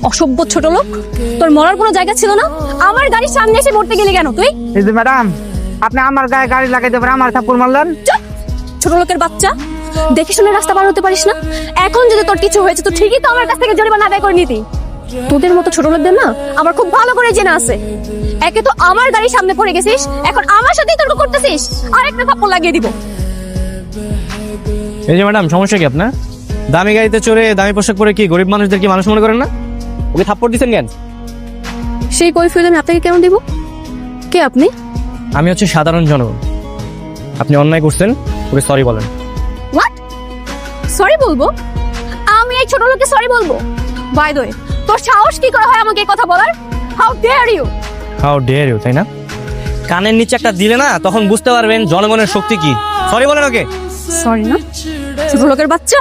অসভ্য ছোট লোক, তোর মরার কোনো জায়গা ছিল না? আমার গাড়ির সামনে এসে মরতে গেলি কেন তুই? এই যে ম্যাডাম, আপনি আমার গায়ে গাড়ি লাগাইতে পারে আমার থাপ্পড় মারলেন। চুপ! ছোট লোকের বাচ্চা, দেখে শুনে রাস্তা পার হতে পারিস না? এখন যদি তোর কিছু হয়েছে তো ঠিকই তো আমার কাছ থেকে জরিমানা আদায় করে নিতি। তোদের মতো ছোট লোকদের না আমার খুব ভালো করে জানা আছে। একে তো আমার গাড়ির সামনে পড়ে গেছিস, এখন আমার সাথেই তর্ক করতেছিস, আরেকটা থাপ্পড় লাগিয়ে দিব। এই যে ম্যাডাম, সমস্যা কি আপনার? দামি গাড়িতে চড়ে দামি পোশাক পরে কি গরিব মানুষদের কি মানুষ মনে করেন না? ওকে থাপ্পড় দিচ্ছেন কেন? সেই কৈফিয়ত আমি আপনাকে কেন দেব? কে আপনি? আমি হচ্ছে সাধারণ জনগণ। আপনি অন্যায় করছেন, ওকে সরি বলেন। হোয়াট? সরি বলবো? আমি এই ছোট লোককে সরি বলবো? বাই দ্য ওয়ে, তোর সাহস কি করে হয় আমাকে এই কথা বলার? How dare you! How dare you, তাই না? কানের নিচে একটা দিলে না তখন বুঝতে পারবেন জনগণের শক্তি কি। সরি বলেন ওকে। সরি না, ছোট লোকের বাচ্চা।